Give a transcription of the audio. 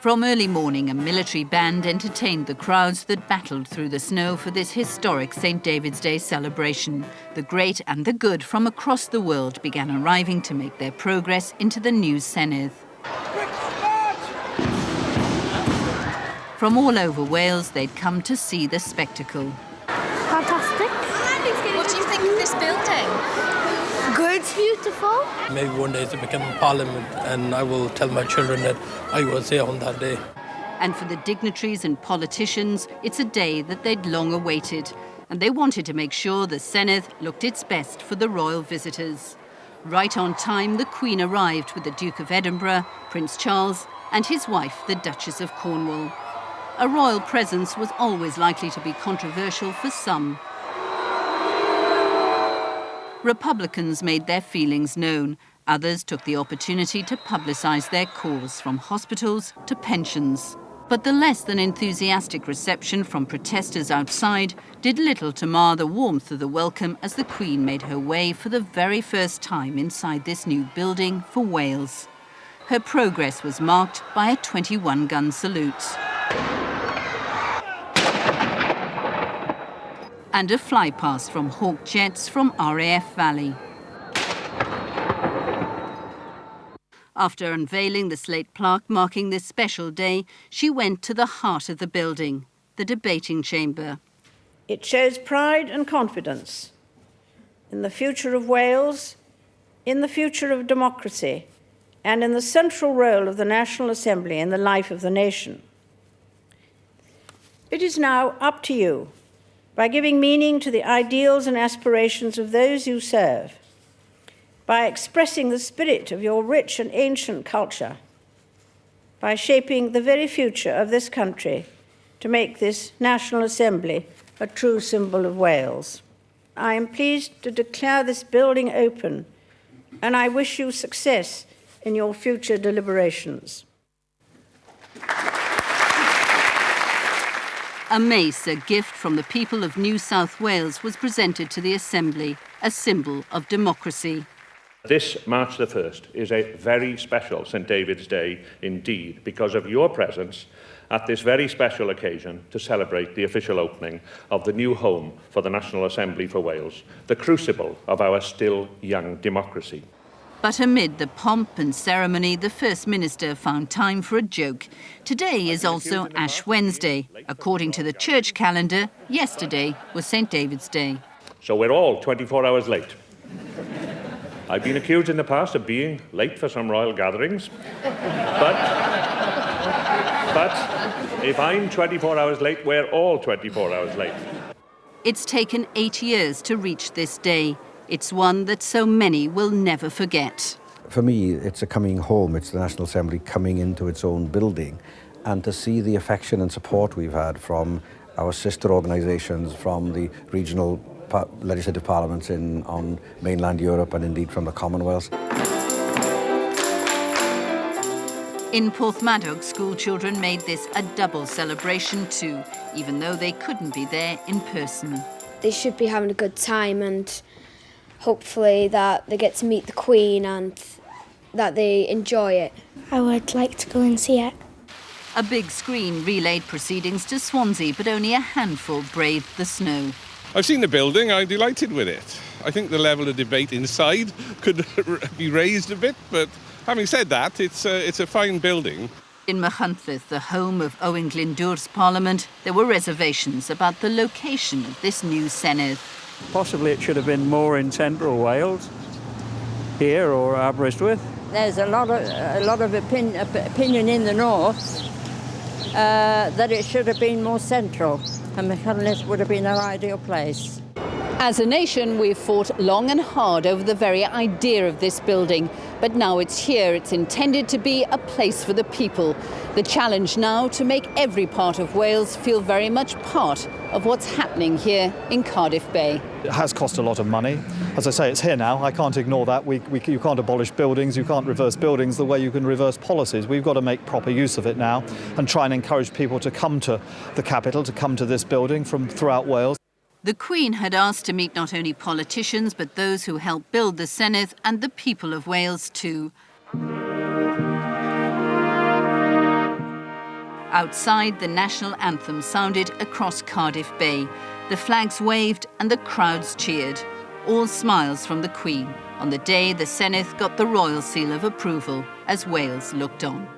From early morning, a military band entertained the crowds that battled through the snow for this historic St. David's Day celebration. The great and the good from across the world began arriving to make their progress into the new Cenedlaethol. From all over Wales, they'd come to see the spectacle. Fantastic. What do you think of this building? Good. Beautiful. Maybe one day to become a parliament, and I will tell my children that I was there on that day. And for the dignitaries and politicians, it's a day that they'd long awaited. And they wanted to make sure the Cenedlaethol looked its best for the royal visitors. Right on time, the Queen arrived with the Duke of Edinburgh, Prince Charles, and his wife, the Duchess of Cornwall. A royal presence was always likely to be controversial for some. Republicans made their feelings known. Others took the opportunity to publicise their cause, from hospitals to pensions. But the less than enthusiastic reception from protesters outside did little to mar the warmth of the welcome as the Queen made her way for the very first time inside this new building for Wales. Her progress was marked by a 21-gun salute. And a flypast from Hawk jets from RAF Valley. After unveiling the slate plaque marking this special day, she went to the heart of the building, the debating chamber. It shows pride and confidence in the future of Wales, in the future of democracy, and in the central role of the National Assembly in the life of the nation. It is now up to you, by giving meaning to the ideals and aspirations of those you serve, by expressing the spirit of your rich and ancient culture, by shaping the very future of this country to make this National Assembly a true symbol of Wales. I am pleased to declare this building open, and I wish you success in your future deliberations. A mace, a gift from the people of New South Wales, was presented to the Assembly, a symbol of democracy. This March the 1st is a very special St. David's Day indeed, because of your presence at this very special occasion to celebrate the official opening of the new home for the National Assembly for Wales, the crucible of our still young democracy. But amid the pomp and ceremony, the First Minister found time for a joke. Today is also Ash Wednesday. According to the church calendar, yesterday was St. David's Day. So we're all 24 hours late. I've been accused in the past of being late for some royal gatherings. But if I'm 24 hours late, we're all 24 hours late. It's taken 8 years to reach this day. It's one that so many will never forget. For me, it's a coming home. It's the National Assembly coming into its own building. And to see the affection and support we've had from our sister organisations, from the regional legislative parliaments on mainland Europe and indeed from the Commonwealth. In Porthmadog, school children made this a double celebration too, even though they couldn't be there in person. They should be having a good time, and hopefully that they get to meet the Queen and that they enjoy it. I would like to go and see it. A big screen relayed proceedings to Swansea, but only a handful braved the snow. I've seen the building, I'm delighted with it. I think the level of debate inside could be raised a bit, but having said that, it's a fine building. In Machynlleth, the home of Owen Glyndwr's Parliament, there were reservations about the location of this new Cenedlaethol. Possibly it should have been more in central Wales, here or Aberystwyth. There's a lot of opinion in the north that it should have been more central, and Machynlleth would have been an ideal place. As a nation, we've fought long and hard over the very idea of this building. But now it's here. It's intended to be a place for the people. The challenge now to make every part of Wales feel very much part of what's happening here in Cardiff Bay. It has cost a lot of money. As I say, it's here now. I can't ignore that. You can't abolish buildings. You can't reverse buildings the way you can reverse policies. We've got to make proper use of it now and try and encourage people to come to the capital, to come to this building from throughout Wales. The Queen had asked to meet not only politicians, but those who helped build the Cenedlaethol and the people of Wales too. Outside, the national anthem sounded across Cardiff Bay. The flags waved and the crowds cheered. All smiles from the Queen on the day the Senedd got the royal seal of approval as Wales looked on.